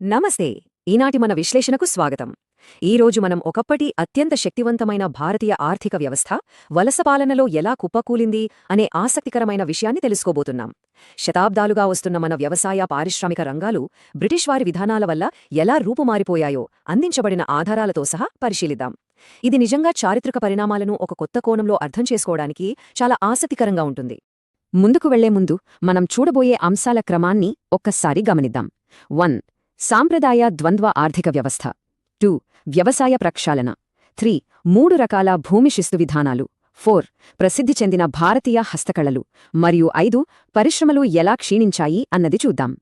నమస్తే. ఈనాటి మన విశ్లేషణకు స్వాగతం. ఈరోజు మనం ఒకప్పటి అత్యంత శక్తివంతమైన భారతీయ ఆర్థిక వ్యవస్థ వలసపాలనలో ఎలా కుప్పకూలింది అనే ఆసక్తికరమైన విషయాన్ని తెలుసుకోబోతున్నాం. శతాబ్దాలుగా వస్తున్న మన వ్యవసాయ పారిశ్రామిక రంగాలు బ్రిటిష్ వారి విధానాల వల్ల ఎలా రూపుమారిపోయాయో అందించబడిన ఆధారాలతో సహా పరిశీలిద్దాం. ఇది నిజంగా చారిత్రక పరిణామాలను ఒక కొత్త కోణంలో అర్థం చేసుకోవడానికి చాలా ఆసక్తికరంగా ఉంటుంది. ముందుకు వెళ్లే ముందు మనం చూడబోయే అంశాల క్రమాన్ని ఒక్కసారి గమనిద్దాం. 1. సాంప్రదాయ ద్వంద్వ ఆర్థిక వ్యవస్థ. 2. వ్యవసాయ ప్రక్షాళన. 3. 3 రకాల భూమి శిస్తు విధానాలు. 4. ప్రసిద్ధి చెందిన భారతీయ హస్తకళలు. మరియు 5. పరిశ్రమలు ఎలా క్షీణించాయి అన్నది చూద్దాం.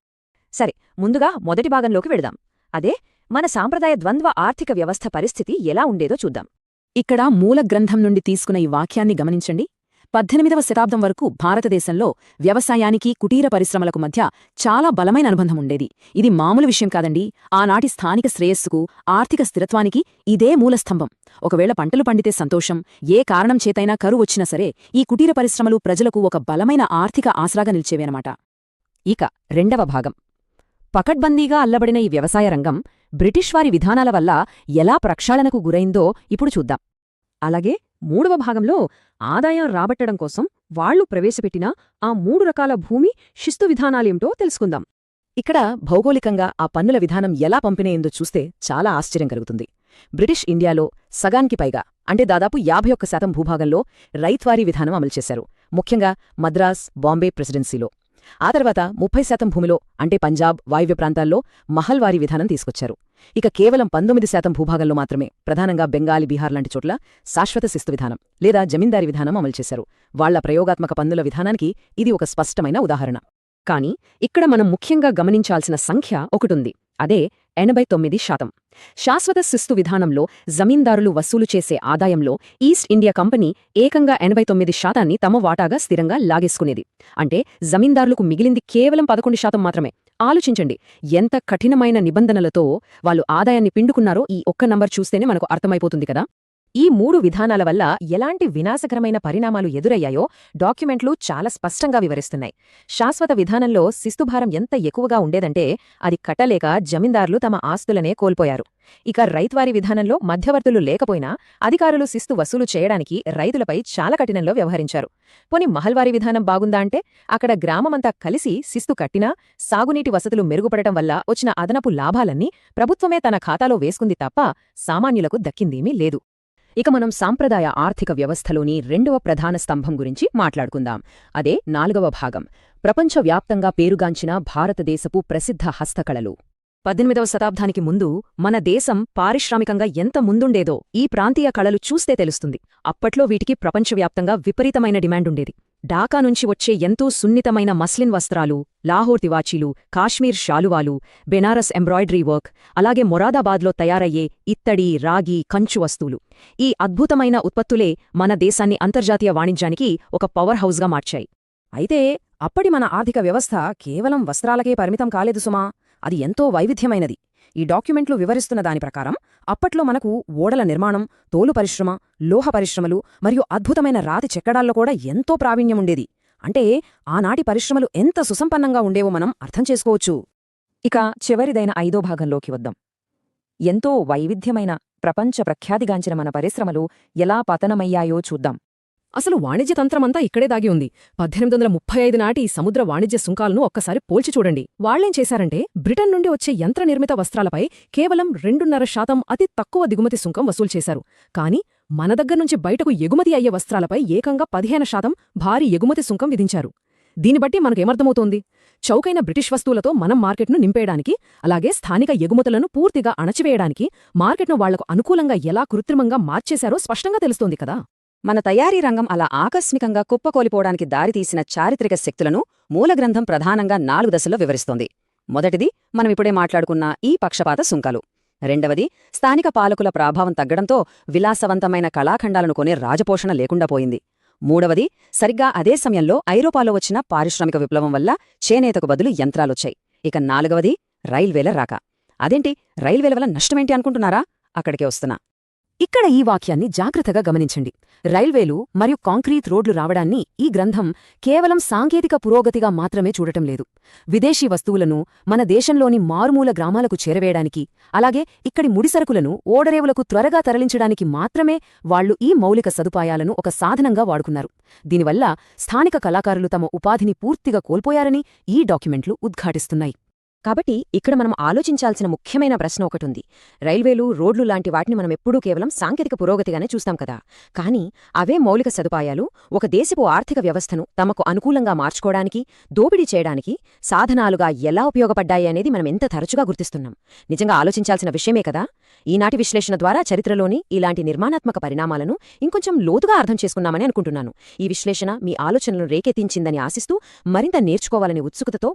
సరే, ముందుగా మొదటి భాగంలోకి వెళదాం. అదే మన సాంప్రదాయ ద్వంద్వ ఆర్థిక వ్యవస్థ పరిస్థితి ఎలా ఉండేదో చూద్దాం. ఇక్కడ మూల గ్రంథం నుండి తీసుకున్న ఈ వాక్యాన్ని గమనించండి. 18వ శతాబ్దం వరకు భారతదేశంలో వ్యవసాయానికి కుటీర పరిశ్రమలకు మధ్య చాలా బలమైన అనుబంధం ఉండేది. ఇది మామూలు విషయం కాదండి. ఆనాటి స్థానిక శ్రేయస్సుకు, ఆర్థిక స్థిరత్వానికి ఇదే మూలస్తంభం. ఒకవేళ పంటలు పండితే సంతోషం, ఏ కారణం చేతైనా కరువు వచ్చినా సరే ఈ కుటీర పరిశ్రమలు ప్రజలకు ఒక బలమైన ఆర్థిక ఆసరాగా నిలిచేవన్నమాట. ఇక రెండవ భాగం. పకడ్బందీగా అల్లబడిన ఈ వ్యవసాయ రంగం బ్రిటిష్ వారి విధానాల వల్ల ఎలా ప్రక్షాళనకు గురైందో ఇప్పుడు చూద్దాం. అలాగే మూడవ భాగంలో ఆదాయం రాబట్టడం కోసం వాళ్లు ప్రవేశపెట్టిన ఆ 3 రకాల భూమి శిస్తు విధానాలేమిటో తెలుసుకుందాం. ఇక్కడ భౌగోళికంగా ఆ పన్నుల విధానం ఎలా పంపిణీయిందో చూస్తే చాలా ఆశ్చర్యం కలుగుతుంది. బ్రిటిష్ ఇండియాలో సగానికి పైగా, అంటే దాదాపు 51% భూభాగంలో రైత్వారీ విధానం అమలు చేశారు, ముఖ్యంగా మద్రాస్, బాంబే ప్రెసిడెన్సీలో. ఆ తర్వాత 30% భూమిలో, అంటే పంజాబ్, వాయువ్య ప్రాంతాల్లో మహల్వారీ విధానం తీసుకొచ్చారు. ఇక కేవలం 19% భూభాగంలో మాత్రమే, ప్రధానంగా బెంగాలీ, బీహార్ లాంటి చోట్ల శాశ్వత శిస్తు విధానం లేదా జమీందారీ విధానం అమలు చేశారు. వాళ్ల ప్రయోగాత్మక పన్నుల విధానానికి ఇది ఒక స్పష్టమైన ఉదాహరణ. కానీ ఇక్కడ మనం ముఖ్యంగా గమనించాల్సిన సంఖ్య ఒకటుంది. అదే 89%. శాశ్వత శిస్తు విధానంలో జమీందారులు వసూలు చేసే ఆదాయంలో ఈస్ట్ ఇండియా కంపెనీ ఏకంగా 89% తమ వాటాగా స్థిరంగా లాగేసుకునేది. అంటే జమీందారులకు మిగిలింది కేవలం 11% మాత్రమే. ఆలోచించండి, ఎంత కఠినమైన నిబంధనలతో వాళ్ళు ఆదాయాన్ని పిండుకున్నారో ఈ ఒక్క నంబర్ చూస్తేనే మనకు అర్థమైపోతుంది కదా. ఈ 3 విధానాల వల్ల ఎలాంటి వినాశకరమైన పరిణామాలు ఎదురయ్యాయో డాక్యుమెంట్లు చాలా స్పష్టంగా వివరిస్తున్నాయి. శాశ్వత విధానంలో శిస్తుభారం ఎంత ఎక్కువగా ఉండేదంటే అది కట్టలేక జమీందారులు తమ ఆస్తులనే కోల్పోయారు. ఇక రైత్వారీ విధానంలో మధ్యవర్తులు లేకపోయినా అధికారులు శిస్తు వసూలు చేయడానికి రైతులపై చాలా కఠినంలో వ్యవహరించారు. పోని మహల్వారీ విధానం బాగుందా అంటే అక్కడ గ్రామమంతా కలిసి శిస్తు కట్టినా సాగునీటి వసతులు మెరుగుపడటం వల్ల వచ్చిన అదనపు లాభాలన్నీ ప్రభుత్వమే తన ఖాతాలో వేసుకుంది తప్ప సామాన్యులకు దక్కిందేమీ లేదు. ఇక మనం సాంప్రదాయ ఆర్థిక వ్యవస్థలోని రెండవ ప్రధాన స్తంభం గురించి మాట్లాడుకుందాం. అదే 4వ భాగం. ప్రపంచవ్యాప్తంగా పేరుగాంచిన భారతదేశపు ప్రసిద్ధ హస్తకళలు. 18వ శతాబ్దానికి ముందు మన దేశం పారిశ్రామికంగా ఎంత ముందుండేదో ఈ ప్రాంతీయ కళలు చూస్తే తెలుస్తుంది. అప్పట్లో వీటికి ప్రపంచవ్యాప్తంగా విపరీతమైన డిమాండుండేది. ఢాకా నుంచి వచ్చే ఎంతో సున్నితమైన మస్లిన్ వస్త్రాలు, లాహోర్ తివాచీలు, కాశ్మీర్ శాలువాలు, బెనారస్ ఎంబ్రాయిడరీ వర్క్, అలాగే మొరాదాబాద్లో తయారయ్యే ఇత్తడి, రాగి, కంచు వస్తువులు, ఈ అద్భుతమైన ఉత్పత్తులే మన దేశాన్ని అంతర్జాతీయ వాణిజ్యానికి ఒక పవర్ హౌస్గా మార్చాయి. అయితే అప్పటి మన ఆర్థిక వ్యవస్థ కేవలం వస్త్రాలకే పరిమితం కాలేదు సుమా, అది ఎంతో వైవిధ్యమైనది. ఈ డాక్యుమెంట్లు వివరిస్తున్న దాని ప్రకారం అప్పట్లో మనకు ఓడల నిర్మాణం, తోలు పరిశ్రమ, లోహ పరిశ్రమలు మరియు అద్భుతమైన రాతి చెక్కడాల్లో కూడా ఎంతో ప్రావీణ్యముండేది. అంటే ఆనాటి పరిశ్రమలు ఎంత సుసంపన్నంగా ఉండేవో మనం అర్థం చేసుకోవచ్చు. ఇక చివరిదైన 5వ భాగంలోకి వద్దాం. ఎంతో వైవిధ్యమైన, ప్రపంచ ప్రఖ్యాతిగాంచిన మన పరిశ్రమలు ఎలా పతనమయ్యాయో చూద్దాం. అసలు వాణిజ్యతంత్రమంతా ఇక్కడే దాగి ఉంది. 1835 నాటి సముద్ర వాణిజ్య సుంకాలను ఒక్కసారి పోల్చి చూడండి. వాళ్లేం చేశారంటే బ్రిటన్ నుండి వచ్చే యంత్రనిర్మిత వస్త్రాలపై కేవలం 2.5% అతి తక్కువ దిగుమతి సుంకం వసూలు చేశారు. కానీ మన దగ్గర్నుంచి బయటకు ఎగుమతి అయ్యే వస్త్రాలపై ఏకంగా 15% భారీ ఎగుమతి సుంకం విధించారు. దీని బట్టి మనకేమర్థమవుతోంది? చౌకైన బ్రిటిష్ వస్తువులతో మనం మార్కెట్ను నింపేయడానికి, అలాగే స్థానిక ఎగుమతులను పూర్తిగా అణచివేయడానికి మార్కెట్ను వాళ్లకు అనుకూలంగా ఎలా కృత్రిమంగా మార్చేశారో స్పష్టంగా తెలుస్తోంది కదా. మన తయారీ రంగం అలా ఆకస్మికంగా కుప్పకోలిపోవడానికి దారితీసిన చారిత్రక శక్తులను మూలగ్రంథం ప్రధానంగా 4 దశల్లో వివరిస్తోంది. మొదటిది మనమిప్పుడే మాట్లాడుకున్న ఈ పక్షపాత సుంకాలు. రెండవది స్థానిక పాలకుల ప్రభావం తగ్గడంతో విలాసవంతమైన కళాఖండాలను కొనే రాజపోషణ లేకుండా పోయింది. మూడవది సరిగ్గా అదే సమయంలో ఐరోపాలో వచ్చిన పారిశ్రామిక విప్లవం వల్ల చేనేతకు బదులు యంత్రాలొచ్చాయి. ఇక 4వది రైల్వేల రాక. అదేంటి, రైల్వేల వల్ల నష్టమేంటి అనుకుంటున్నారా? అక్కడికే వస్తున్నా. ఇక్కడ ఈ వాక్యాన్ని జాగ్రత్తగా గమనించండి. రైల్వేలు మరియు కాంక్రీట్ రోడ్లు రావడాన్ని ఈ గ్రంథం కేవలం సాంకేతిక పురోగతిగా మాత్రమే చూడటం లేదు. విదేశీ వస్తువులను మన దేశంలోని మారుమూల గ్రామాలకు చేరవేయడానికి, అలాగే ఇక్కడి ముడిసరుకులను ఓడరేవులకు త్వరగా తరలించడానికి మాత్రమే వాళ్లు ఈ మౌలిక సదుపాయాలను ఒక సాధనంగా వాడుకున్నారు. దీనివల్ల స్థానిక కళాకారులు తమ ఉపాధిని పూర్తిగా కోల్పోయారని ఈ డాక్యుమెంట్లు ఉద్ఘాటిస్తున్నాయి. కాబట్టి ఇక్కడ మనం ఆలోచించాల్సిన ముఖ్యమైన ప్రశ్న ఒకటుంది. రైల్వేలు, రోడ్లు లాంటి వాటిని మనమెప్పుడూ కేవలం సాంకేతిక పురోగతిగానే చూస్తాం కదా. కానీ అవే మౌలిక సదుపాయాలు ఒక దేశపు ఆర్థిక వ్యవస్థను తమకు అనుకూలంగా మార్చుకోవడానికి, దోపిడీ చేయడానికి సాధనాలుగా ఎలా ఉపయోగపడ్డాయి అనేది మనం ఎంత తరచుగా గుర్తిస్తున్నాం. నిజంగా ఆలోచించాల్సిన విషయమే కదా. ఈనాటి విశ్లేషణ ద్వారా చరిత్రలోని ఇలాంటి నిర్మాణాత్మక పరిణామాలను ఇంకొంచెం లోతుగా అర్థం చేసుకున్నామని అనుకుంటున్నాను. ఈ విశ్లేషణ మీ ఆలోచనలను రేకెత్తించిందని ఆశిస్తూ మరింత నేర్చుకోవాలనే ఉత్సుకతతో